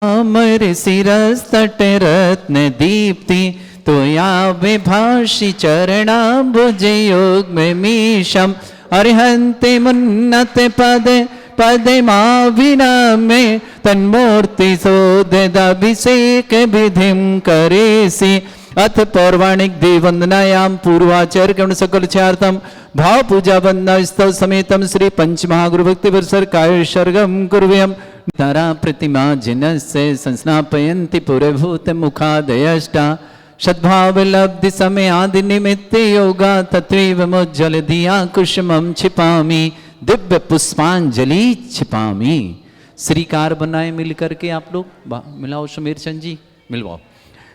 अमर शिरस्तट रत्न दीप्ति त्वया विभाषि चरणाम्बुज युग्ममीशम् अर्हन्ति मुन्नत पद पदमाविनामे तन्मूर्ति सोददाभिषेक विधिं करेसि। अथ पौराणिक देववंदनायां पूर्वाचार्य सकल चार्तम भाव पूजा वंदना स्तव समेतम श्री पंच महागुरु भक्ति वर्षर काय सर्गम कुर्व्यम तारा प्रतिमा जिनस्य संस्नापयन्ति पुरभूत मुखादयष्टा सद्भाव लब्धि समय आदि निमित्त योगा तत्व मुज्जल दिया कुसुमं छिपामी दिव्य पुष्पांजलि छिपामी। श्रीकार बनाए मिल करके आप लोग मिलाओ सुमेर चंद जी मिलवाओ।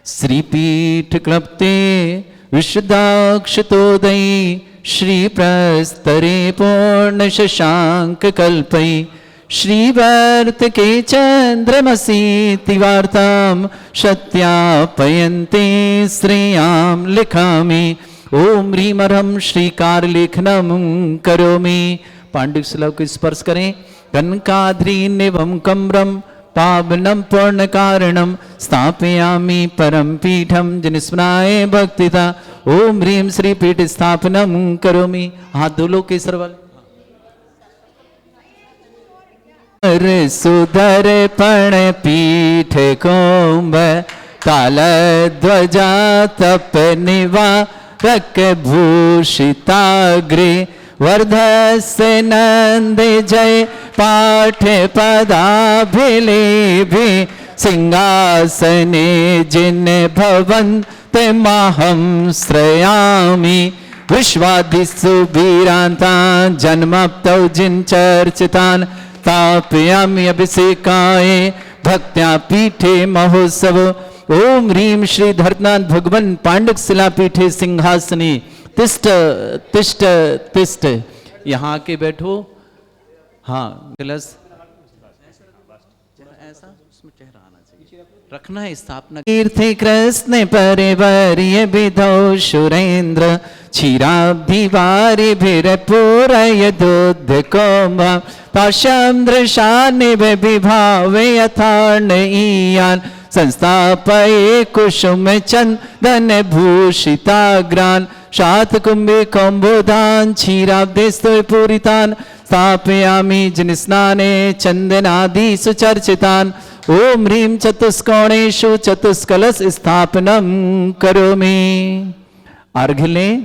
श्रीपीठ क्लप्ते विशुद्धाक्षतोदयी श्री प्रस्तरे पूर्ण शशांक कल्पई श्रीवर्त के चंद्रमसी तिवार्ताम सत्यापयन्ते श्रेयाम लिखामि। ओम ह्रीं अर्हं श्रीकार लेखनम करोमि। पांडुक शिला को स्पर्श करें। कनकाद्रीनिवं कम्रम पावनं पूर्ण कारणं स्थापयामि परम पीठम जनिस्मराय भक्तिता। ओम ह्रीं श्री पीठ स्थापनम करोमि। हाथ धो लो केसर वाले। सुधर पण पीठ कुंभ काल ध्वजा तप निवारक भूषिताग्रे वर्धस्य नंद जय पाठ पदाभिलेभि सिंहासने जिन भवन्त माहं श्रयामि। विश्वादिषु वीरान्तान् जन्मप्तौ जिन चर्चितान् स्थापयामि अभिषेकाय भक्त्या पीठे महोत्सव। ओम ह्रीं श्री धर्तनाथ भगवन् पांडुक शिला पीठे सिंहासने तिष्ठ तिष्ठ तिष्ठ। यहाँ आके बैठो। हाँ गिलस ऐसा उसमें चेहरा आना चाहिए रखना है। स्थापना कीर्ति कृष्ण परिवर्य विधौ सुरेंद्र क्षीराब्धिवारि भिरपूरय दूध कोम्भ पाशं दृशानि विभावे यथार्ण ईयान् संस्थापये कुसुम चंदन भूषिताग्रान् शातकुंभे कौम्बोधान् क्षीराब्धे पूरितान् स्थापयामि जिनस्नाने चंदनादि सुचर्चितान्। ओम ह्रीं चतुष्कोणेषु चतुष्कलश स्थापनं करोमि। अर्घ्य लें।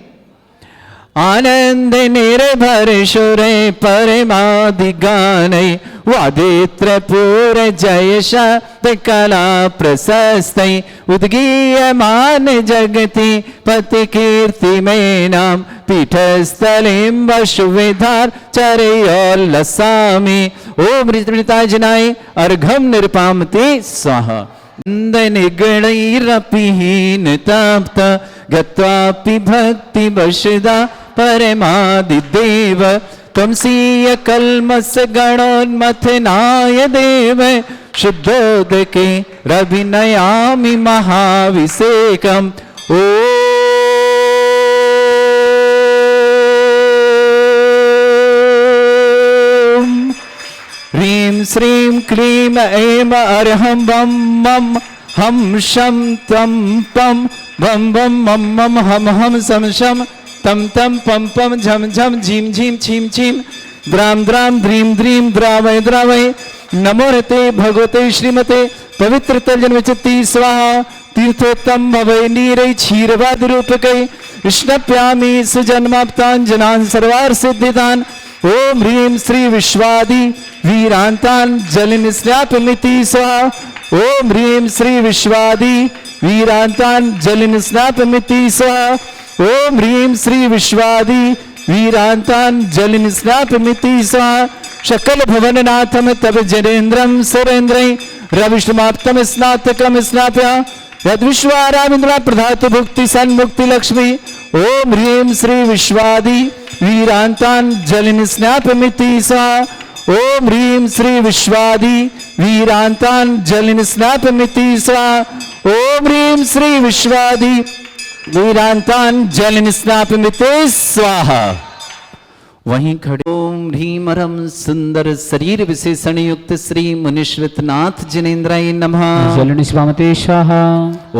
आनंद निर्भर सुरे परमादिगानै वादित्र पूर जय शब्द कला प्रशस्तै उद्गीयमान जगति पति कीर्ति में नाम पीठस्थलीं वसुविधार चरयोल्लसामि। ओम ऋतृताजनाय अर्घम निर्पामति स्वाहा। निगणैरपीहीन तप्त गत्वापि भक्ति वशदा परमादिदेव त्वमसीय कल्मष गणोन्मथनाय देव शुद्धोदके रविनयामि महाभिषेकम्। ओम ह्रीं श्रीं क्लीं ऐं अर्हं बम मम हम शम तम पम बम बम मम मम हम हम सम शम तम तम पम पम झम झम झीम झीम छीम छीम द्राम द्राम द्रीम द्रीम द्रावय द्रावय। नमो रते भगवते श्रीमते पवित्र तर्जन विचित्ति स्वाहा। तीर्थोत्तम भवै नीरै क्षीरवाद रूपकै विष्णप्यामि सुजन्माप्ताञ्जनान् सर्वार सिद्धितान्। ओम ह्रीं श्री विश्वादि वीरान्तान् जलिन स्नापमिति स्वाहा। ओम ह्रीं श्री विश्वादि वीरान्तान् जलिन स्नापमिति स्वाहा। ओम ह्रीं श्री विश्वादि वीरान्तान् जलिन स्नापमिति स्वाहा। शकल भवननाथम तब जनेन्द्रम सुरेन्द्रै रविष्णुमाप्तम स्नातकम स्नाप्या यद्विश्वाराविन्द्रा प्रधातु भुक्ति सन्मुक्ति लक्ष्मी। ओम ह्रीं श्री विश्वादि वीरान्तान् जलिन स्नापमिति स्वाहा। ओम ह्रीं श्री विश्वादि वीरान्तान् जलिन स्नापमिति स्वाहा। ओम ह्रीं श्री विश्वादि वीरान्तान् जलिन स्नापमिति स्वाहा। वहीं खड़े ओम ह्रीम रम सुंदर शरीर विशेषण युक्त श्री मुनीश्वरनाथ जिनेन्द्राय नमः। जलनिस्वामते स्वाहा।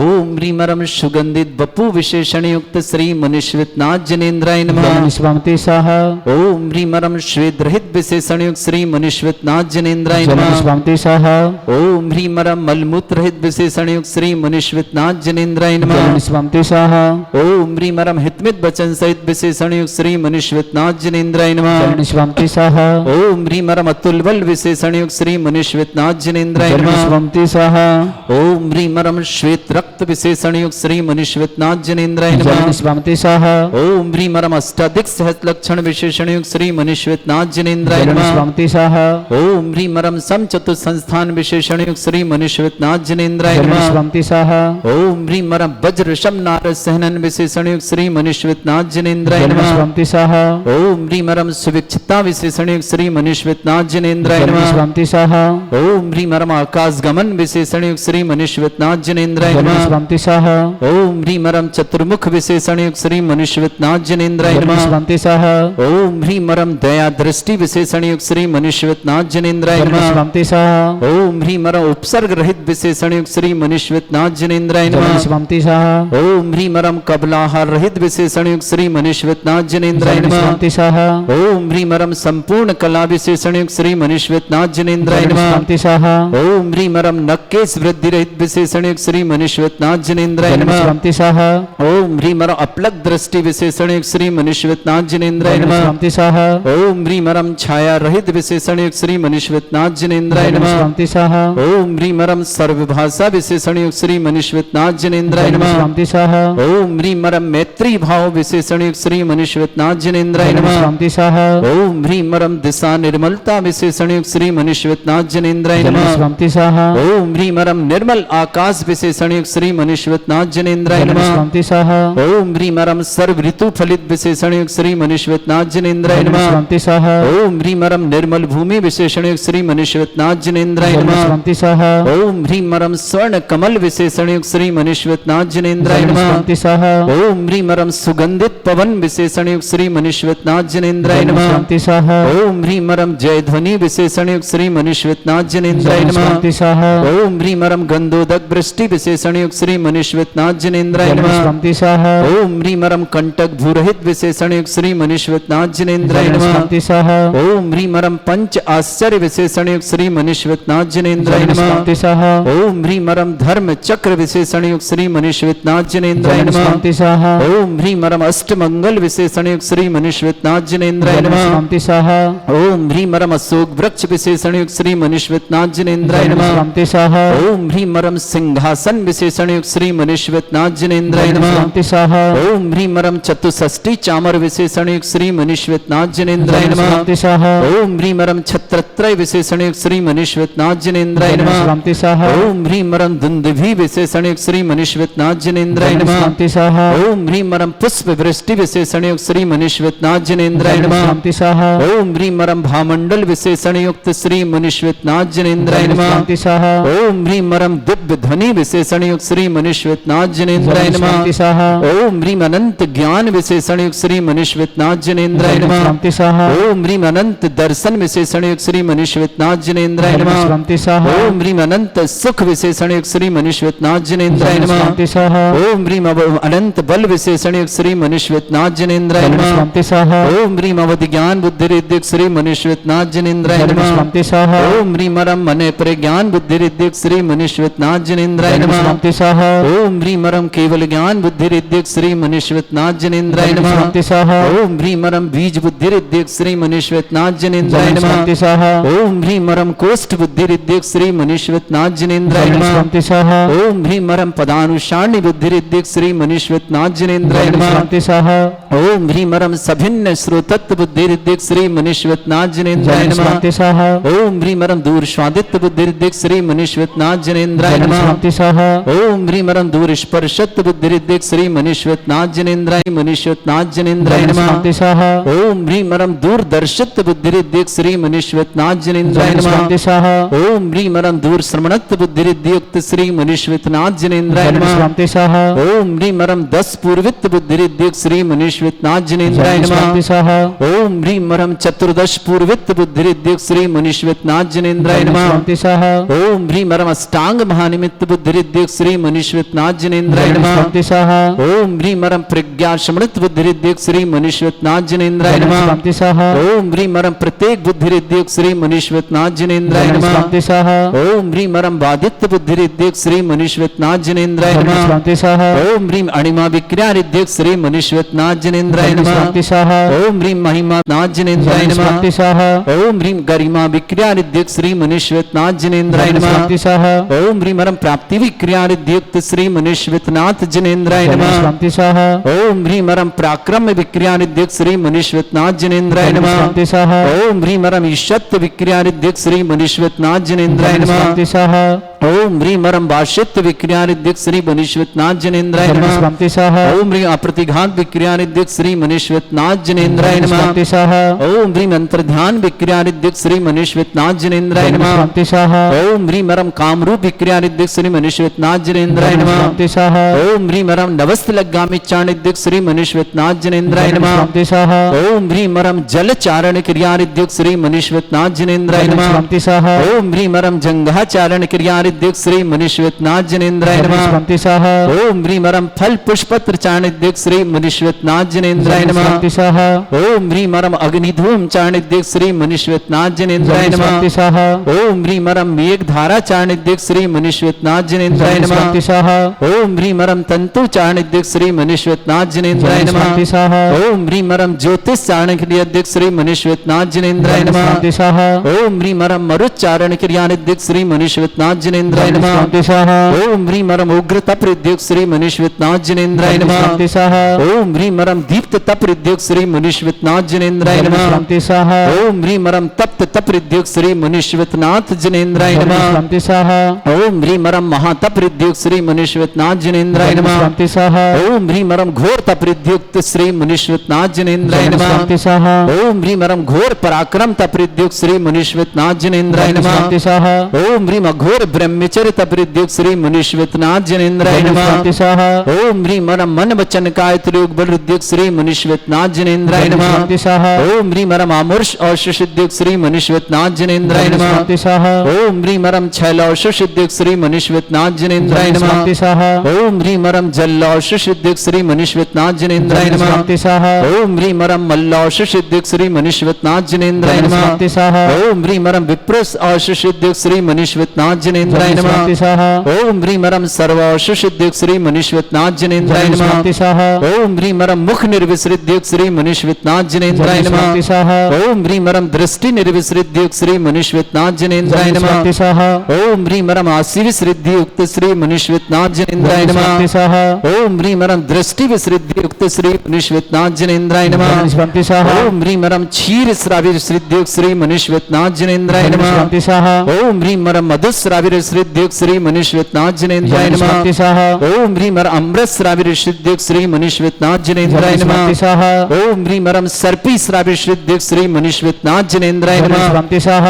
ओम ह्रीम रम सुगंधित बपु विशेषण युक्त श्री मुनीश्वरनाथ जिनेन्द्राय नमः। जलनिस्वामते स्वाहा। ओम ह्रीम रम श्वेत रहित विशेषण युक्त श्री मुनीश्वरनाथ जिनेन्द्राय नमः। जलनिस्वामते स्वाहा। ओम ह्रीम रम मलमूत्र रहित विशेषण युक्त श्री मुनीश्वरनाथ जिनेन्द्राय नमः। जलनिस्वामते स्वाहा। ओम ह्रीम रम हितमित वचन सहित विशेषण युक्त श्री मुनीश्वरनाथ जिनेन्द्राय नमः। जलनिस्वामते स्वाहा। ओम ह्रीम रम अतुल बल विशेषण युक्त श्री मुनीश्वरनाथ जिनेन्द्राय नमः। जलनिस्वामते स्वाहा। ओम ह्रीम रम श्वेत रक्त विशेषण युक्त श्री मुनीश्वरनाथ जिनेन्द्राय नमः। जलनिस्वामते स्वाहा। ओम ह्रीम रम अष्टाधिक सहस्र लक्षण विशेषण युक्त श्री मुनीश्वरनाथ जिनेन्द्राय नमः। जलनिस्वामते स्वाहा। ओम ह्रीम रम सम चतुर संस्थान विशेषण युक्त श्री मुनीश्वरनाथ जिनेन्द्राय नमः। जलनिस्वामते स्वाहा। ओम ह्रीम रम वज्र शम नारद सहनन विशेषण युक्त श्री मुनीश्वरनाथ जिनेन्द्राय नमः। जलनिस्वामते स्वाहा। ओम ह्रीम रम सुविक्षिता विशेषण युक्त श्री मुनीश्वरनाथ जिनेन्द्राय नमः। जलनिस्वामते स्वाहा। ओम ह्रीम रम आकाश गमन विशेषण युक्त श्री मुनीश्वरनाथ जिनेन्द्राय नमः। जलनिस्वामते स्वाहा। ओम ह्रीम रम चतुर्मुख विशेषण युक्त श्री मुनीश्वरनाथ जिनेन्द्राय नमः। जलनिस्वामते स्वाहा। ओम ह्रीम रम दया दृष्टि विशेषण युक्त श्री मुनीश्वरनाथ जिनेन्द्राय नमः। जलनिस्वामते स्वाहा। ओम ह्रीम रम उपसर्ग रहित विशेषण युक्त श्री मुनीश्वरनाथ जिनेन्द्राय नमः। जलनिस्वामते स्वाहा। ओम ह्रीम रम कबलाहार रहित विशेषण युक्त श्री मुनीश्वरनाथ जिनेन्द्राय नमः। जलनिस्वामते स्वाहा। ओम ह्रीम रम संपूर्ण कला विशेषण युक्त श्री मुनीश्वरनाथ जिनेन्द्राय नमः। जलनिस्वामते स्वाहा। ओम ह्रीम रम नक्केश वृद्धि रहित विशेषण युक्त श्री मुनीश्वरनाथ जिनेन्द्राय नमः। जलनिस्वामते स्वाहा। ओम ह्रीम रम अपलक दृष्टि विशेषण युक्त श्री मुनीश्वरनाथ जिनेन्द्राय नमः। जलनिस्वामते स्वाहा। ओम ह्रीम रम छाया रहित विशेषण युक्त श्री मुनीश्वरनाथ जिनेन्द्राय नमः। जलनिस्वामते स्वाहा। ओम ह्रीम रम सर्वभाषा विशेषण युक्त श्री मुनीश्वरनाथ जिनेन्द्राय नमः। जलनिस्वामते स्वाहा। ओम ह्रीम रम मैत्री भाव विशेषण युक्त श्री मुनीश्वरनाथ जिनेन्द्राय नमः। जलनिस्वामते स्वाहा। ओम ह्रीम रम दिशा निर्मलता विशेषण युक्त श्री मुनीश्वरनाथ जिनेन्द्राय नमः। जलनिस्वामते स्वाहा। ओम ह्रीम रम निर्मल आकाश विशेषण युक्त श्री मुनीश्वरनाथ जिनेन्द्राय नमः। जलनिस्वामते स्वाहा। ओम ह्रीम रम सर्व ऋतु फलित विशेषण युक्त श्री मुनीश्वरनाथ जिनेन्द्राय नमः। जलनिस्वामते स्वाहा। ओम ह्रीम रम निर्मल भूमि विशेषण युक्त श्री मुनीश्वरनाथ जिनेन्द्राय नमः। जलनिस्वामते स्वाहा। ओम ह्रीम रम स्वर्ण कमल विशेषण युक्त श्री मुनीश्वरनाथ जिनेन्द्राय नमः। जलनिस्वामते स्वाहा। ओम ह्रीम रम सुगंधित पवन विशेषण युक्त श्री मुनीश्वरनाथ जिनेन्द्राय नमः। जलनिस्वामते स्वाहा। ओम ह्रीम रम जय ध्वनि विशेषण युक्त श्री मुनीश्वरनाथ जिनेन्द्राय नमः। जलनिस्वामते स्वाहा। ओम ह्रीम रम गंधोदक वृष्टि विशेषण युक्त श्री मुनीश्वरनाथ जिनेन्द्राय नमः। जलनिस्वामते स्वाहा। ओम ह्रीम रम कंटक भूरहित विशेषण युक्त श्री मुनीश्वरनाथ जिनेन्द्राय नमः। जलनिस्वामते स्वाहा। ओम ह्रीम रम पंच आश्चर्य विशेषण युक्त श्री मुनीश्वरनाथ जिनेन्द्राय नमः। जलनिस्वामते स्वाहा। ओम ह्रीम रम धर्म चक्र विशेषण युक्त श्री मुनीश्वरनाथ जिनेन्द्राय नमः। जलनिस्वामते स्वाहा। ओम ह्रीम रम अष्ट मंगल विशेषण युक्त श्री मुनीश्वरनाथ जिनेन्द्राय नमः। जलनिस्वामते स्वाहा। ओम ह्रीम रम अशोक वृक्ष विशेषण युक्त श्री मुनीश्वरनाथ जिनेन्द्राय नमः। जलनिस्वामते स्वाहा। ओम ह्रीम रम सिंहासन विशेषण युक्त श्री मुनीश्वरनाथ जिनेन्द्राय नमः। जलनिस्वामते स्वाहा। ओम ह्रीम रम चतुष्षष्टि चामर विशेषण युक्त श्री मुनीश्वरनाथ जिनेन्द्राय नमः। जलनिस्वामते स्वाहा। ओम ह्रीम रम छत्रत्रय विशेषण युक्त श्री मुनीश्वरनाथ जिनेन्द्राय नमः। जलनिस्वामते स्वाहा। ओम ह्रीम रम दुंदुभि विशेषण युक्त श्री मुनीश्वरनाथ जिनेन्द्राय नमः। जलनिस्वामते स्वाहा। ओम ह्रीम रम पुष्प वृष्टि विशेषण युक्त श्री मुनीश्वरनाथ जिनेन्द्राय नमः। जलनिस्वामते स्वाहा। ओम ह्रीम रम भामंडल विशेषण युक्त श्री मुनीश्वरनाथ जिनेन्द्राय नमः। जलनिस्वामते स्वाहा। ओम ह्रीम रम दिव्य ध्वनि विशेषण युक्त श्री मुनीश्वरनाथ जिनेन्द्राय नमः। जलनिस्वामते स्वाहा। ओम ह्रीम अनंत ज्ञान विशेषण युक्त श्री मुनीश्वरनाथ जिनेन्द्राय नमः। जलनिस्वामते स्वाहा। ओम ह्रीम अनंत दर्शन विशेषण युक्त श्री मुनीश्वरनाथ जिनेन्द्राय नमः। जलनिस्वामते स्वाहा। ओम ह्रीम अनंत सुख विशेषण युक्त श्री मुनीश्वरनाथ जिनेन्द्राय नमः। जलनिस्वामते स्वाहा। ओम ह्रीम अनंत बल विशेषण युक्त श्री मुनीश्वरनाथ जिनेन्द्राय नमः। जलनिस्वामते स्वाहा। ओम ह्रीम अवधि ज्ञान बुद्धि रिद्धिक श्री मुनीश्वरनाथ जिनेन्द्राय नमः। जलनिस्वामते स्वाहा। ओम ह्रीम रम मने प्रज्ञान बुद्धि रिद्धिक श्री मुनीश्वरनाथ जिनेन्द्राय नमः। जलनिस्वामते स्वाहा। ओम ह्रीम रम केवल ज्ञान बुद्धि रिद्धिक श्री मुनीश्वरनाथ जिनेन्द्राय नमः। जलनिस्वामते स्वाहा। ओम ह्रीम रम बीज बुद्धि रिद्धिक श्री मुनीश्वरनाथ जिनेन्द्राय नमः। जलनिस्वामते स्वाहा। ओम ह्रीम रम कोष्ठ बुद्धि रिद्धिक श्री मुनीश्वरनाथ जिनेन्द्राय नमः। जलनिस्वामते स्वाहा। ओम ह्रीम रम पदानुसारणी बुद्धि रिद्धिक श्री मुनीश्वरनाथ जिनेन्द्राय नमः। जलनिस्वामते स्वाहा। ओम ह्रीम रम सभिन्न श्रोतत्व बुद्धि रिद्धिक श्री मुनीश्वरनाथ जिनेन्द्राय नमः। जलनिस्वामते स्वाहा। ओम ह्रीम रम दूर स्वादित्व बुद्धि रिद्धिक श्री मुनीश्वरनाथ जिनेन्द्राय नमः। जलनिस्वामते स्वाहा। ओम ह्रीम रम दूर स्पर्शत्व बुद्धि रिद्धिक श्री मुनीश्वरनाथ जिनेन्द्राय मुनीश्वरनाथ जिनेन्द्राय नमः। जलनिस्वामते स्वाहा। ओम ह्रीम रम दूर दर्शित्व बुद्धि रिद्धिक श्री मुनीश्वरनाथ जिनेन्द्राय नमः। जलनिस्वामते स्वाहा। ओम ह्रीम रम दूर श्रवणत्व बुद्धि रिद्धियुक्त श्री मुनीश्वरनाथ जिनेन्द्राय नमः। जलनिस्वामते स्वाहा। ओम ह्रीम रम 10 पूर्वित्व बुद्धि रिद्धियुक्त श्री मुनीश्वरनाथ जिनेन्द्राय नमः। जलनिस्वामते स्वाहा। ओम ह्रीं मरम चतुर्दश पूर्वित बुद्धिरिद्युक् श्री मुनीश्वरनाथ जनेन्द्राय नमः। स्वांतिशः ओम ह्रीं मरम अष्टांग महानिमित्त बुद्धिरिद्युक् श्री मुनीश्वरनाथ जनेन्द्राय नमः। स्वांतिशः ओम ह्रीं मरम प्रज्ञा समृत बुद्धिरिद्युक् श्री मुनीश्वरनाथ जनेन्द्राय नमः। स्वांतिशः ओम ह्रीं मरम प्रत्येक बुद्धिरिद्युक् श्री मुनीश्वरनाथ जनेन्द्राय नमः। स्वांतिशः ओम ह्रीं मरम बादित्य बुद्धिरिद्युक् श्री मुनीश्वरनाथ जनेन्द्राय नमः। स्वांतिशः ओम ह्रीं अणिमा विक्रियारिद्युक् श्री मुनीश्वरनाथ जनेन्द्राय नमः। स्वांतिशः ओम ह्रीं महिमा नाथ जनेन्द्राय नमः। स्वांतिशः ओम ह्रीं गरिमा विक्रियारिद्युक् श्री मुनीश्वरनाथ जनेन्द्राय नमः। स्वांतिशः ओम ह्रीं मरम प्राप्ति विक्रियारिद्युक्त श्री मुनीश्वरनाथ जनेन्द्राय नमः। स्वांतिशः ओम ह्रीं मरम पराक्रम विक्रियारिद्युक्त श्री मुनीश्वरनाथ जनेन्द्राय नमः। स्वांतिशः ओम ह्रीं मरम ईशत्व विक्रियारिद्युक्त श्री मुनीश्वरनाथ जनेन्द्राय नमः। स्वांतिशः ओम ह्रीं मरम भाष्यत्व विक्रियारिद्युक्त श्री मुनीश्वरनाथ जनेन्द्राय नमः। स्वांतिशः ओम ह्रीं अप्रतिघात विक्रियारिद्युक्त श्री मुनीश्वरनाथ जनेन्द्राय नमः। स्वांतिशः ओम ह्रीं अंतर्ध्यान विक्रियारिद्युक्त श्री मुनीश्वरनाथ जनेन्द्राय नमः। स्वांतिशः ओम ह्रीं मरम कामरूप विक्रियारिद्युक्त श्री मुनीश्वरनाथ जनेन्द्राय नमः। स्वांतिशः ओम ह्रीं मरम नवस्त लग्गामि चारणिद्युक्त श्री मुनीश्वरनाथ जनेन्द्राय नमः। स्वांतिशः ओम ह्रीं मरम जल चारण क्रियारिद्युक्त श्री मुनीश्वरनाथ जनेन्द्राय नमः। स्वांतिशः ओम ह्रीं मरम जंघा चारण क्रियारिद्युक्त श्री मुनीश्वरनाथ जनेन्द्राय नमः। स्वांतिशः ओम ह्रीं मरम फल पुष्पत्र चारणिद्युक्त श्री मुनीश्वरनाथ जनेन्द्राय नमः। स्वांतिशः ओम ह्रीं मरम अग्निधूम चारणिद्युक्त श्री मुनीश्वरनाथ जनेन्द्राय नमः। स्वांतिशः ओम ह्रीं मरम मेघ धारा चारणिद्युक्त श्री मुनीश्वरनाथ जनेन्द्राय नमः। स्वांतिशः ओम ह्रीं मरम तंतु चारणिद्युक्त श्री मुनीश्वरनाथ जनेन्द्राय नमः। स्वांतिशः ओम ह्रीं मरम ज्योतिष चारण क्रियाद्युक्त श्री मुनीश्वरनाथ जनेन्द्राय नमः। स्वांतिशः ओम ह्रीं मरम मरुच्चारण क्रियानिद्युक्त श्री मुनीश्वरनाथ जनेन्द्राय नमः। स्वांतिशः ओम ह्रीं मरम उग्र तपरिद्युक्त श्री मुनीश्वरनाथ जनेन्द्राय नमः। स्वांतिशः ओम ह्रीं मरम दीप्त तपरिद्युक्त श्री मुनीश्वरनाथ जनेन्द्राय नमः। स्वांतिशः ओम ह्रीं मरम तप्त तपरिद्युक्त श्री मुनीश्वरनाथ जनेन्द्राय नमः। स्वांतिशः ओम ह्रीं मरम महातपरिद्युक्त श्री मुनीश्वरनाथ जनेन्द्राय नमः। स्वांतिशः ओम ह्रीं मरम घोर तपरिद्युक्त श्री मुनीश्वरनाथ जनेन्द्राय नमः। स्वांतिशः ओम ह्रीं मरम घोर पराक्रम तपरिद्युक्त श्री मुनीश्वरनाथ जनेन्द्राय नमः। स्वांतिशः ओम ह्रीं घोर ब्रह्मचर्य तपरिद्युक्त श्री मुनीश्वरनाथ जनेन्द्राय नमः। स्वांतिशः ओम ह्रीं मरम मन वचन काय त्रियुग बलरुद्युक्त श्री मुनीश्वरनाथ जनेन्द्राय नमः। स्वांतिशः ओम ह्रीं मरम आमुष औषुषिद्युक्त श्री मुनीश्वरनाथ जनेन्द्राय नमः। स्वांतिशः ओम ह्रीं मरम छैलौषुषिद्युक्त श्री मुनीश्वरनाथ जनेन्द्राय नमः। स्वांतिशः ओम ह्रीं मरम जल्लौषुषिद्युक्त श्री मुनीश्वरनाथ जनेन्द्राय नमः। स्वांतिशः ओम ह्रीं मरम मल्लौषुषिद्युक्त श्री मुनीश्वरनाथ जनेन्द्राय नमः। स्वांतिशः ओम ह्रीं मरम विप्रुष औषुषिद्युक्त श्री मुनीश्वरनाथ जनेन्द्राय नमः। स्वांतिशः ओम ह्रीं मरम सर्वौषुषिद्युक्त श्री मुनीश्वरनाथ जनेन्द्राय नमः। स्वांतिशः ओम ह्रीं मरम मुख निर्विसृद्युक्त श्री मुनीश्वरनाथ जनेन्द्राय नमः। स्वांतिशः ओम ह्रीं मरम दृष्टि निर्विसृद्युक्त श्री मुनीश्वरनाथ जनेन्द्राय नमः। स्वांतिशः ओम ह्रीं मरम आसि विसृद्युक्त श्री मुनीश्वरनाथ जनेन्द्राय नमः। स्वांतिशः ओम ह्रीं मरम दृष्टि विसृद्युक्त श्री मुनीश्वरनाथ जनेन्द्राय नमः। स्वांतिशः ओम ह्रीं मरम क्षीर श्राविर विसृद्युक्त श्री मुनीश्वरनाथ जनेन्द्राय नमः। स्वांतिशः ओम ह्रीं मरम मधुश्राविर विसृद्युक्त श्री मुनीश्वरनाथ जनेन्द्राय नमः। स्वांतिशः ओम ह्रीं मरम अमृत श्राविर विसृद्युक्त श्री मुनीश्वरनाथ जनेन्द्राय नमः। स्वांतिशः ओम ह्रीं मरम सर्पी श्राविर विसृद्युक्त श्री मुनीश्वरनाथ जनेन्द्राय नमः। स्वांतिशः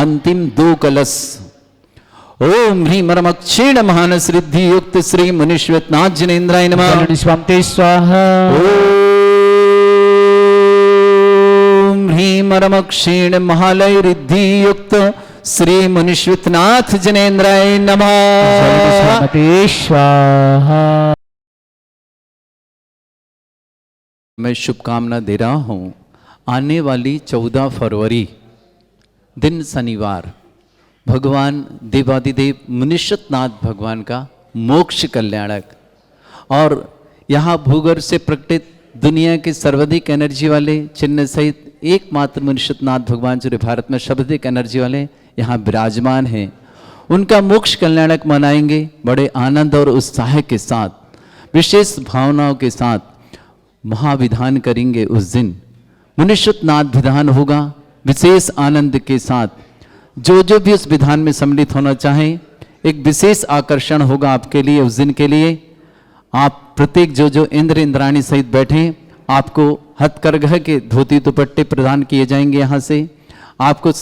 अंतिम 2 कलश। ओम ह्रीं मरम क्षीण महानस रिद्धि युक्त श्री मुनीश्वरनाथ जनेन्द्राय नमः। स्वांति स्वाहा ओम ह्रीं मरम क्षीण महालय रिद्धि युक्त श्री मुनीश्वरनाथ जनेन्द्राय नमः। स्वाति स्वाहा। मैं शुभकामना दे रहा हूं आने वाली 14 फरवरी दिन शनिवार भगवान देवादिदेव मुनीश्वरनाथ भगवान का मोक्ष कल्याणक और यहाँ भूगर्भ से प्रकटित दुनिया के सर्वाधिक एनर्जी वाले चिन्ह सहित एकमात्र मुनीश्वरनाथ भगवान जो भारत में सर्वाधिक एनर्जी वाले यहाँ विराजमान हैं, उनका मोक्ष कल्याणक मनाएंगे बड़े आनंद और उत्साह के साथ, विशेष भावनाओं के साथ महाविधान करेंगे। उस दिन मुनीश्वरनाथ विधान होगा विशेष आनंद के साथ। जो भी उस विधान में सम्मिलित होना चाहें, एक विशेष आकर्षण होगा आपके लिए उस दिन के लिए। आप प्रत्येक जो इंद्र इंद्राणी सहित बैठे, आपको हथकरघा के धोती दुपट्टे प्रदान किए जाएंगे। यहाँ से आपको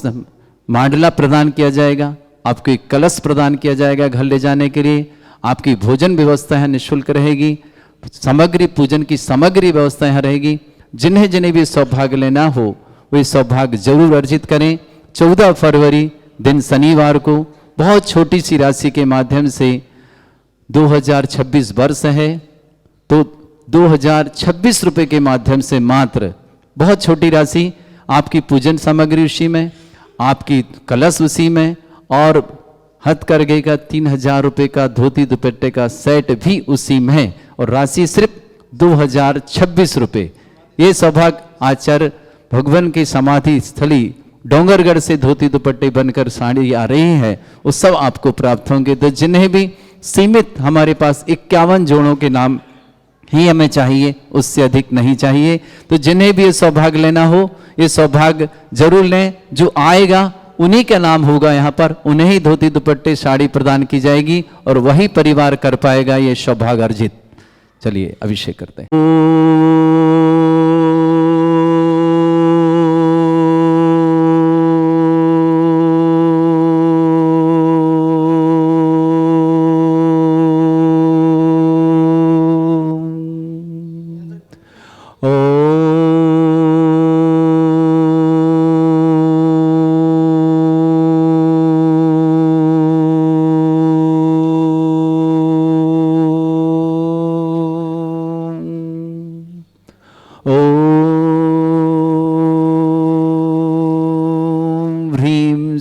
मांडला प्रदान किया जाएगा, आपको एक कलश प्रदान किया जाएगा घर ले जाने के लिए। आपकी भोजन व्यवस्था है निःशुल्क रहेगी, सामग्री पूजन की सामग्री व्यवस्था यहाँ रहेगी। जिन्हें जिन्हें भी सौभाग्य लेना हो वे सौभाग्य जरूर अर्जित करें। 14 फरवरी दिन शनिवार को बहुत छोटी सी राशि के माध्यम से 2026 वर्ष है, तो 2026 रुपये के माध्यम से मात्र बहुत छोटी राशि, आपकी पूजन सामग्री उसी में, आपकी कलश उसी में, और हथकरघे का 3000 रुपये का धोती दुपट्टे का सेट भी उसी में, और राशि सिर्फ 2026 रुपये। ये सौभाग्य आचार्य भगवान की समाधि स्थली डोंगरगढ़ से धोती दुपट्टे बनकर साड़ी आ रही है, वो सब आपको प्राप्त होंगे। तो जिन्हें भी सीमित, हमारे पास 51 जोड़ों के नाम ही हमें चाहिए, उससे अधिक नहीं चाहिए। तो जिन्हें भी ये सौभाग्य लेना हो ये सौभाग्य जरूर लें। जो आएगा उन्हीं का नाम होगा यहाँ पर, उन्हें ही धोती दुपट्टे साड़ी प्रदान की जाएगी और वही परिवार कर पाएगा ये सौभाग्य अर्जित। चलिए अभिषेक करते हैं।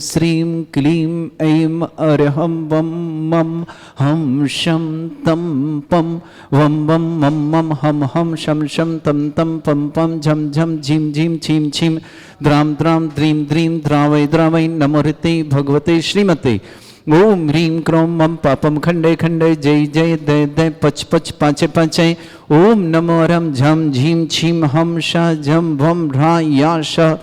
श्रीं क्लीं ऐं अरहं वं मं हं शं तं पं वं वं मं मं हं हं शं शं तं तं पं पं झं झं झीं झीं छीं छीं द्रां द्रां द्रीं द्रीं द्रावै द्रावै नमो ऋते भगवते श्रीमते। ओम ह्रीं क्रों मं पापं खंडे खंडे जय जय दय दय पच पच पाचे पाचे। ओम नमो रम झम झीं छीं हम शा झम भम ह्रा या शा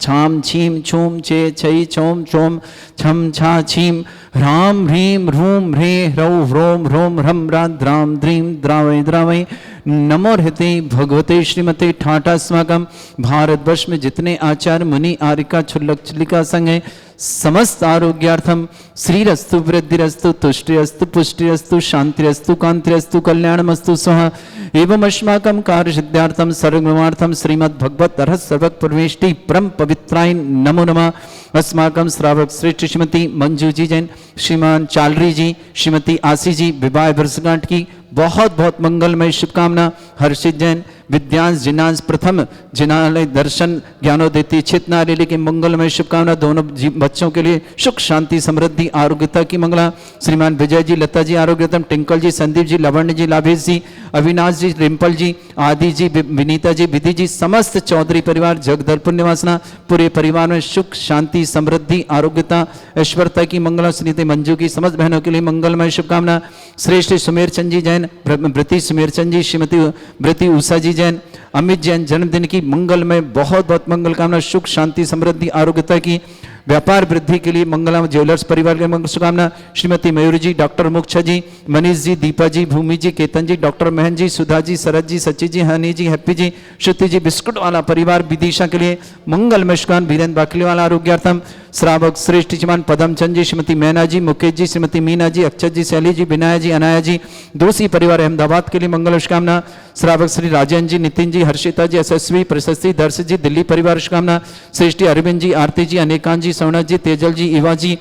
छाम छीम छूम चे छै छोम छोम छम छा छीम ह्राम ह्रीं ह्रूं ह्रे ह्रौ ह्रों ह्रों ह्रम रा द्रां द्रीं द्रावै द्रावै नमो हृते भगवते श्रीमते। ठाटास्माकम भारतवर्ष में जितने आचार्य मुनि आर्यिका क्षुल्लक क्षुल्लिका संघ है, समस्त आरोग्यार्थम श्रीरस्तु वृद्धिरस्तु तुष्टिरस्तु पुष्टिरस्तु शांतिरस्तु कांतिरस्तु कल्याणमस्तु स्वाहा। एवं अस्माकं कार्य सिद्धार्थम सर्वमार्थम श्रीमद् भगवत रहस्य सर्वक परमेष्टि परम पवित्राय नमो नमः। अस्माकं श्रावक श्रेष्ठ श्रीमती मंजू जी जैन, श्रीमान चालरी जी, श्रीमती आशी जी विवाह वर्षगांठ की बहुत बहुत मंगलमय शुभकामना। हर्षित जैन, विद्यांश जिनांश प्रथम जिनालय दर्शन ज्ञानोदेती चित नारेली की मंगलमय शुभकामना। दोनों बच्चों के लिए सुख शांति समृद्धि आरोग्यता की मंगला। श्रीमान विजय जी, लता जी आरोग्यतम, टिंकल जी, संदीप जी, लवण्य जी, लाभेश जी, अविनाश जी, रिम्पल जी, आदि जी, विनीता जी, विधि जी, समस्त चौधरी परिवार जगदलपुर निवासना पूरे परिवार में सुख शांति समृद्धि आरोग्यता ऐश्वर्यता की मंगला। श्रीमती मंजू की समस्त बहनों के लिए मंगलमय शुभकामना। श्रेष्ठ सुमेरचंद जी जैन, ब्रति सुमेरचंद जी, श्रीमती ब्रति उषा जी जैन, अमित जैन जन्मदिन की मंगलमय बहुत बहुत मंगल कामना। सुख शांति समृद्धि आरोग्यता की व्यापार वृद्धि के लिए मंगलम। ज्वेलर्स परिवार के मंगल शुभकामना। श्रीमती मयूरी जी, डॉक्टर मुक्षा जी, मनीष जी, दीपा जी, भूमि जी, केतन जी, डॉक्टर महन जी, सुधा जी, शरद जी, सची जी, हनी जी, हैप्पी जी, श्रुति जी, बिस्कुट वाला परिवार विदिशा के लिए मंगलमय शुभकामना। वीरेंद्र बाकली वाला आरोग्यार्थम श्रावक श्रेष्ठ श्रीमान पदमचंद जी, श्रीमती मैना जी, मुकेश जी, श्रीमती मीना जी, अक्षत जी, शैली जी, विनाया जी, अनाया जी, दोषी परिवार अहमदाबाद के लिए मंगल शुभकामना। श्रावक श्री राजन जी, नितिन जी, हर्षिता जी, यशस्वी प्रशस्ति दर्श जी, दिल्ली परिवार शुभकामना। श्रेष्ठी अरविंद जी, आरती जी, अनेकांत जी, सौनक जी, तेजल जी, इवा जी,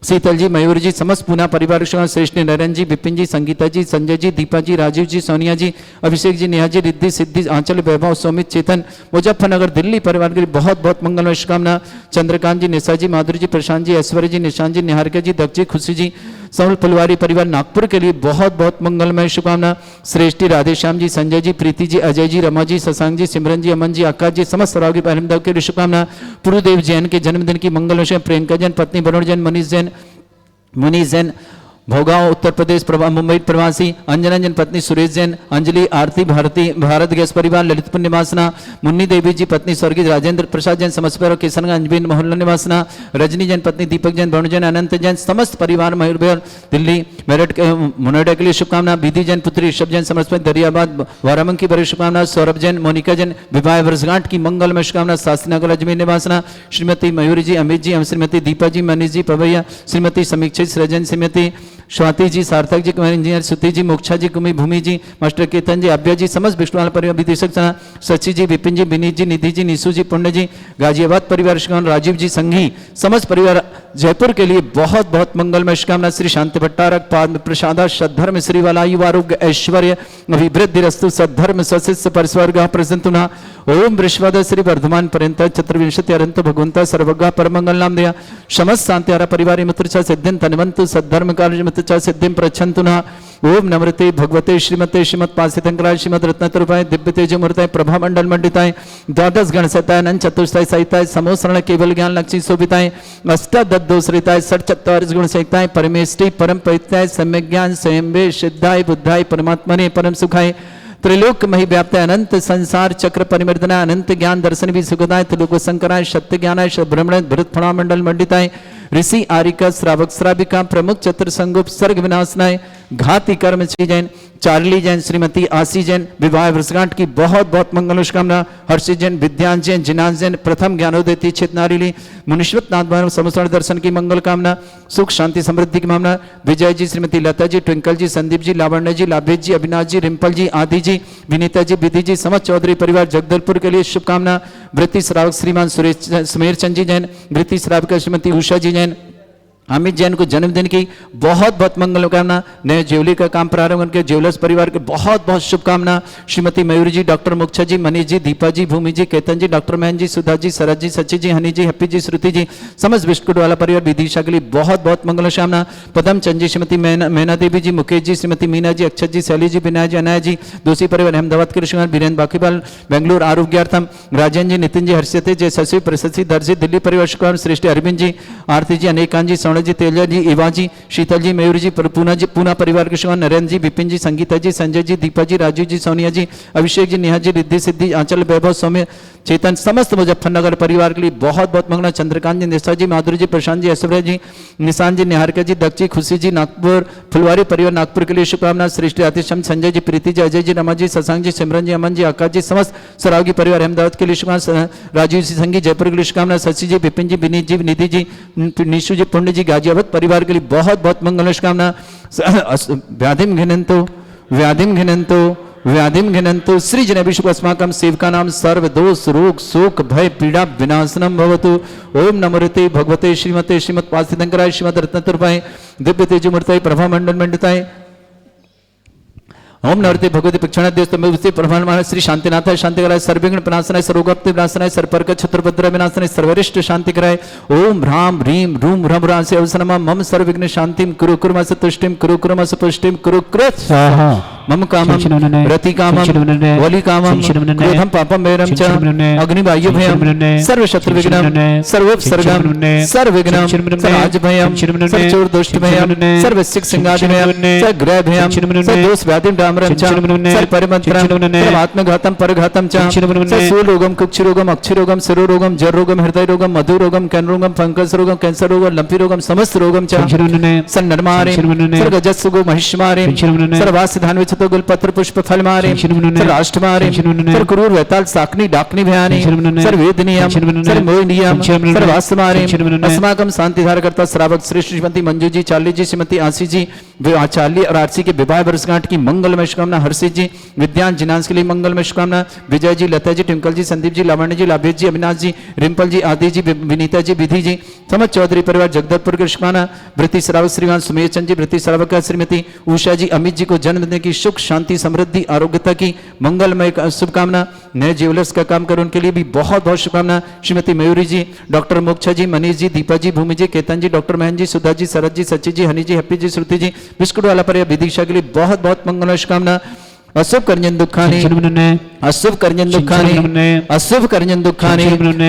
शीतल जी, मयूर जी, समस्त पूना परिवार श्रेष्ठ नरेंद्र जी, विपिन जी, संगीता जी, संजय जी, दीपा जी, राजीव जी, सोनिया जी, अभिषेक जी, नेहा जी, रिद्धि सिद्धि आंचल वैभव सौमित चेतन मुजफ्फरनगर दिल्ली परिवार के लिए बहुत बहुत मंगलमय शुभकामना। चंद्रकांत जी, निशा जी, माधुरी जी, प्रशांत जी, ऐश्वर्य जी, निशांत जी, निहारिका जी, दक्ष जी, खुशी जी, समल परिवारी परिवार नागपुर के लिए बहुत बहुत मंगलमय शुभकामना। श्रेष्ठी राधेश्याम जी, संजय जी, प्रीति जी, अजय जी, रमा जी, शशांक जी, सिमरन जी, अमन जी, आकाश जी, समस्त रागी परिमदव के लिए शुभकामना। पुरुदेव जैन के जन्मदिन की मंगलमय। प्रियंका जैन पत्नी वरुण जैन, मनीष जैन, मुनीष जैन भोगांव उत्तर प्रदेश मुंबई प्रवासी, अंजना जैन पत्नी सुरेश जैन, अंजलि आरती भारती भारत गैस परिवार ललितपुर निवासना, मुन्नी देवी जी पत्नी स्वर्गीय राजेंद्र प्रसाद जैन समस्पर किशनगंज बिन मोहल्ला निवासना, रजनी जैन पत्नी दीपक जैन, वरुण जैन, अनंत जैन, समस्त परिवार मयूर बिहार दिल्ली मेरठ के नोएडा के लिए शुभकामना। विधि जैन पुत्री ऋषभ जैन समस्पर दरियाबाद वारामंकी बड़ी शुभकामना। सौरभ जैन, मोनिका जैन विवाह वर्षगांठ की मंगलमय शुभकामना। शास्त्रीनगर अजमेर निवासना। श्रीमती मयूरी जी, अमित जी, श्रीमती दीपा जी, मनीष जी, पवैया, श्रीमती समीक्षा सृजन, श्रीमती स्वाति जी, सार्थक जी, कुमार इंजीनियर सुति जी, मोक्षा जी, कुमी भूमि जी, मास्टर केतन जी, अभ्या जी, समस्त विष्णुवाल परिवार विदेशक जना, सची जी, विपिन जी, विनीत जी, निधि जी, निशु जी, पुण्य जी, गाजियाबाद परिवार शुभकामना, राजीव जी संघी, समस्त परिवार जयपुर के लिए बहुत बहुत मंगलमय शुभकामना। श्री शांति भट्टारक पाद प्रसादा सद्धर्म श्री वालायु आरोग्य ऐश्वर्य अभिवृद्धि रस्तु सद्धर्म सशिष्य परिस्वर्ग प्रसंतुना ओम वृषवाद श्री वर्धमान पर्यंत चतुर्विंशति अरंत भगवंता सर्वज्ञ परमंगल नाम दया समस्त शांति आरा परिवार मित्र सिद्धिं तन्वंतु सद्धर्म कार्य मित्र सिद्धिं प्रच्छन्तुना ओम नमृते भगवते श्रीमते श्रीमद पासितंकराय श्रीमद रत्नतरुपाय दिव्य तेजोमूर्ताय प्रभा मंडल मंडिताय द्वादश गण सताय अनंत चतुष्टाय सहिताय समोसरण केवल ज्ञान लक्ष्मी शोभिताय अष्टादशरिताय षट चत्वारिश गुण सहिताय परमेष्टि परम पवित्राय सम्यक ज्ञान स्वयंवे सिद्धाय बुद्धाय परमात्मने परम सुखाय त्रिलोक मही व्याप्त अनंत संसार चक्र परिमर्दना अनंत ज्ञान दर्शन भी सुखदाय त्रिलोक शंकराय सत्य ज्ञानाय ब्रह्मण भरत फणा मंडल मंडिताय ऋषि आरिका श्रावक श्राविका प्रमुख चतुर संगोप सर्ग विनाशनाय घाती कर्म जैन चार्ली जैन श्रीमती आशी जैन विवाह वर्षगांठ की बहुत बहुत मंगल शुभकामना। हर्षि जैन विद्यांश जैन जिनान जैन प्रथम ज्ञानोदय छित नारीली मुनिश्वत नाथ समस्तरण दर्शन की मंगल कामना सुख शांति समृद्धि की कामना। विजय जी श्रीमती लता जी ट्विंकल जी संदीप जी लावण्य जी लाभेश जी अविनाश जी रिंपल जी आदि जी विनीता जी विधि जी समस्त चौधरी परिवार जगदलपुर के लिए शुभकामना। वृत्ति श्रावक श्रीमान सुरेश सुमेर चंद जी जैन वृत्ति श्राविका श्रीमती उषा जी जैन अमित जैन को जन्मदिन की बहुत बहुत मंगल कामना। नए ज्वेलरी का काम प्रारंभ उनके ज्वेलर्स परिवार के बहुत बहुत शुभकामना। श्रीमती मयूरी जी डॉक्टर मुक्छा जी मनीष जी दीपा जी भूमि जी केतन जी डॉक्टर महन जी सुधा जी सरज जी सची जी हनी जी हैप्पी जी श्रुति जी समस्त बिस्कुट वाला परिवार विदिशा के लिए बहुत बहुत मंगल कामना। पदम चंद जी श्रीमती मैना देवी जी मुकेश जी श्रीमती मीना जी अक्षत जी शैली जी विनय जी अनाया जी दोषी परिवार अहमदाबाद के ऋषिकुमार बीरेन्द्र बाकीपाल बेंगलुरु आरोग्यार्थम राजन जी नितिन जी हर्षते जय शशि प्रशस्ति दर्जी दिल्ली परिवार शुभकामना। श्रेष्ठ अरविंद जी आरती जी अनेकांत जी जी तेजा जी एवा जी शीतल जी मयूर जी पूना परिवार के शुभकामना। नरेंद्र जी विपिन जी संगीता जी संजय जी दीपा जी राजू जी सोनिया जी अभिषेक जी नेहा जी रिद्धि सिद्धि आंचल वैभव सौम्य चेतन समस्त मुजफ्फरनगर परिवार के लिए बहुत बहुत मंगला। चंद्रकांत जी निशा जी माधुरी जी प्रशांत जी ऐश्वर्या जी निशान जी निहारिका जी दक्षी खुशी जी नागपुर फुलवारी परिवार नागपुर के लिए शुभकामना। श्रेष्ठ आतिशम संजय जी प्रीति जी अजय जी रमा जी शशांक जी सिमरन जी अमन जी आकाश जी समस्त सरावगी परिवार अहमदाबाद के लिए शुभकामना। राजीव जी संगी जयपुर के लिए शुभकामना। शशि जी विपिन जी विनीत जी निधि जी निशु जी पुण्य जी गाजियाबाद परिवार के लिए बहुत बहुत मंगल शुभकामना। व्याधिम घिनंतो श्री जनेभिषुक अस्माकं सेवका नाम सर्व दोष रोग शोक भय पीड़ा विनाशनम भवतु। ओम नमोते भगवते श्रीमते श्रीमद पासितंकराय श्रीमद रत्नतुर्भाय दिव्य तेजोमूर्ताय प्रभा मंडल मंडिताय ओम नवरते भगवती प्रक्षाणाद्यस्तमेवस्ते प्रभानमान श्री शांतिनाथाय शांतिकराय सर्वविघ्न विनाशनाय सर्वोपद्रव विनाशनाय सर्वपर्क छत्रभद्र विनाशनाय सर्वरिष्ट शांतिकराय ओम ह्राम ह्रीम रूम ह्रम ह्रांसे अवसनमा मम सर्वविघ्न शांतिम कुरु कुर्मस तुष्टिम कुरु कुर्मस पुष्टिम कुरु कृत स्वाहा मम कामम रति कामम वली कामम क्रोधम पापम वैरम च अग्निवायु भयम सर्व शत्रु विघ्नम सर्वोपसर्गम सर्वविघ्नम सर्वराज भयम सर्वचोर दुष्ट भयम सर्व सिक सिंगादि भयम सर्वग्रह भयम सर्वदोष व्याधि डामरम च सर्वपरिमंत्रम सर्वात्मघातम परघातम च सर्वरोगम कुक्षरोगम अक्षरोगम सिरोरोगम जररोगम हृदय रोगम मधुरोगम कैनरोगम फंगस रोगम कैंसर रोगम लंपी रोगम समस्त रोगम च सन्नरमारे सर्वजस्सुगो महिष्मारे सर्वासिधान तो गुलपत्र पुष्प फल मारे राष्ट्र मारे सर क्रूर वैताल साकनी डाकनी भयानी सर वेद नियम सर मोह नियम सर वास्त मारे अस्माकम शांति धार करता श्रावक श्रेष्ठ श्रीमती मंजू जी चार्ली जी श्रीमती आशी जी चार्ली और आरसी के विवाह वर्षगांठ की मंगलमय शुभकामना। हर्षित जी विद्यान जिनांश के लिए मंगलमय शुभकामना। विजय जी लता जी ट्विंकल जी संदीप जी लावण्य जी लाभेश जी अविनाश जी रिंपल जी आदि जी विनीता जी विधि जी समस्त चौधरी परिवार जगदलपुर के शुभकामना। वृत्ति श्रावक श्रीमान सुमेर चंद जी वृत्ति श्रावक श्रीमती उषा जी अमित जी को जन्मदिन की सुख शांति समृद्धि आरोग्यता की मंगलमय शुभकामना। नए ज्वेलर्स का काम कर उनके लिए भी बहुत बहुत शुभकामना। श्रीमती मयूरी जी डॉक्टर मोक्षा जी मनीष जी दीपा जी भूमि जी केतन जी डॉक्टर महन जी सुधा जी सरद जी सची जी हनी जी हैप्पी जी श्रुति जी बिस्कुट वाला परिवार विदिशा के लिए बहुत बहुत मंगल शुभकामना। अशुभ करजन दुखानी अशुभ करजन दुखानी अशुभ करजन दुखानी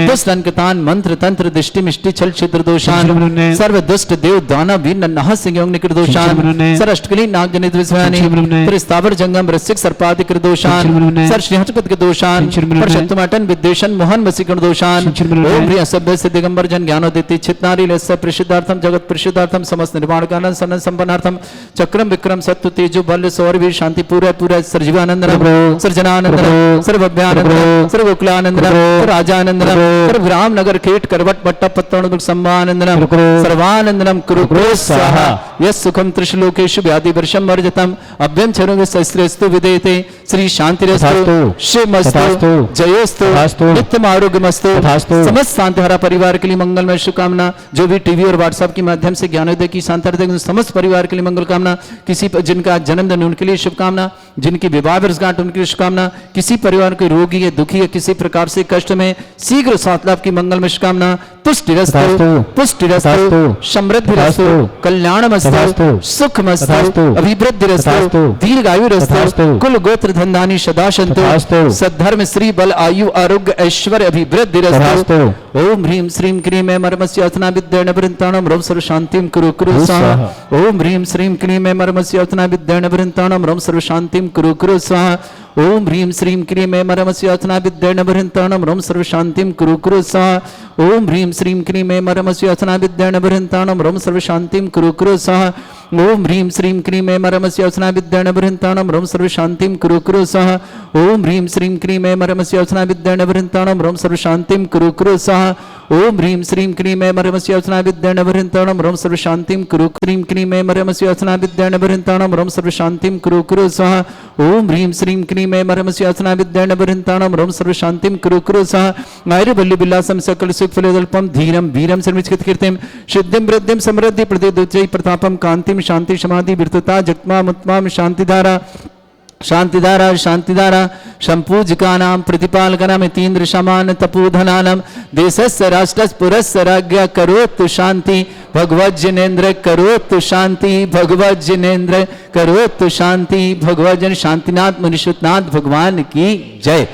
दुष्ट अंकतान मंत्र तंत्र दृष्टि मिष्टि छल छिद्र दोषान सर्व दुष्ट देव दाना वीर नन्हा सिंह निकृ दोषान सर अष्टकली नाग जनित विस्वानी पर स्थावर जंगम रसिक सर्पादि कृ दोषान सर श्रीहस्पति के दोषान पर शत्रुमाटन विद्वेषण मोहन वसीकरण दोषान ओम प्रिय असभ्य से दिगंबर जन ज्ञानोदिति चित्नारी लस्य प्रसिद्धार्थम जगत प्रसिद्धार्थम समस्त निर्माण कारण सन्न संपन्नार्थम चक्रम विक्रम सत्य तेजो बल सौर वीर शांति पूरा पूरा सर्वजीवानंदनम प्रभु सर्जनानंदनम प्रभु सर्वभव्यानंदनम प्रभु सर्वकुलानंदनम प्रभु राजानंदनम प्रभु सर्वग्राम नगर खेट करवट पट्टा पत्तन सम्मानंदनम प्रभु सर्वानंदनम कुरु प्रभु स्वाहा यस् सुखम त्रिशलोकेषु व्याधि वर्षम वर्जतम अभ्यंचरं सहस्रेस्तु विदेते श्री शांतिरस्तु तथास्तु शिवमस्तु तथास्तु जयोस्तु तथास्तु नित्यम आरोग्यमस्तु तथास्तु समस्त शांतिहारा परिवार के लिए मंगलमय शुभकामना। जो भी टीवी और व्हाट्सएप के माध्यम से ज्ञानोदय की शांति समस्त परिवार के लिए मंगल कामना। किसी जिनका जन्मदिन उनके लिए शुभकामना, जिनकी विवाह वर्षगांठ उनके लिए शुभकामना। किसी परिवार के रोगी या दुखी या किसी प्रकार से कष्ट में शीघ्र स्वास्थ्य लाभ की मंगलमय शुभकामना। पुष्टिरस्तु पुष्टिरस्तु समृद्धिरस्तु कल्याणमस्तु सुखमस्तु अभिवृद्धिरस्तु दीर्घायुरस्तु कुल गोत्र धनधानी सदा सन्तु सद्धर्म श्री बल आयु आरोग्य ऐश्वर्य अभिवृद्धिरस्तु। ओम ह्रीं श्रीं क्रीं ऐं मर्मस्य अथना विद्येन वृन्ताणं रोम सर्व शांतिं कुरु कुरु स्वाहा। ओम ह्रीं श्रीं क्रीं ऐं मर्मस्य अथना विद्येन वृन्ताणं रोम सर्व शांतिं कुरु कुरु स्वाहा। ओम ह्रीं श्रीं क्रीं ऐं मर्मस्य अथना विद्येन वृन्ताणं रोम सर्व शांतिं कुरु कुरु स्वाहा। ओम ह्रीं श्रीं क्रीं ऐं मर्मस्य अथना विद्येन वृन्ताणं रोम सर्व शांतिं कुरु कुरु स्वाहा। ओम ह्रीं श्रीं क्रीं ऐं मर्मस्य अथना विद्येन वृन्ताणं रोम सर्व शांतिं कुरु कुरु स्वाहा। ओम ह्रीं श्रीं क्रीं ऐं मर्मस्य अथना विद्येन वृन्ताणं रोम सर्व शांतिं कुरु कुरु स्वाहा। ओम ह्रीं श्रीं क्रीं ऐं मर्मस्य अथना विद्येन वृन्ताणं रोम सर्व शांतिं कुरु क्रीं क्रीं ऐं मर्मस्य अथना विद्येन वृन्ताणं रोम सर्व शांतिं कुरु कुरु स्वाहा। ओम ह्रीं श्रीं क्रीं ऐं मर्मस्य अथना विद्येन वृन्ताणं रोम सर्व शांतिं कुरु कुरु स्वाहा। आयुर्वल्ली बिल्लासं सकल सुखफलदल्पं धीरं वीरं सर्वचित्कीर्तिं सिद्धिं वृद्धिं समृद्धि प्रतिदुच्चै प्रतापं कांतिं शांति समाधि विर्तुता जगत्मा मुत्मां शांतिधारा शांतिधारा शांतिधारा संपूजकानां प्रतिपालकानां यतीन्द्र समान तपोधनानां देशस्य राष्ट्रस्य पुरस्य राज्ञा करोतु शांति भगवत् जिनेन्द्र करोतु शांति भगवत् जिनेन्द्र करोतु शांति भगवत् जन शांतिनाथ मुनिषुतनाथ भगवान की जय।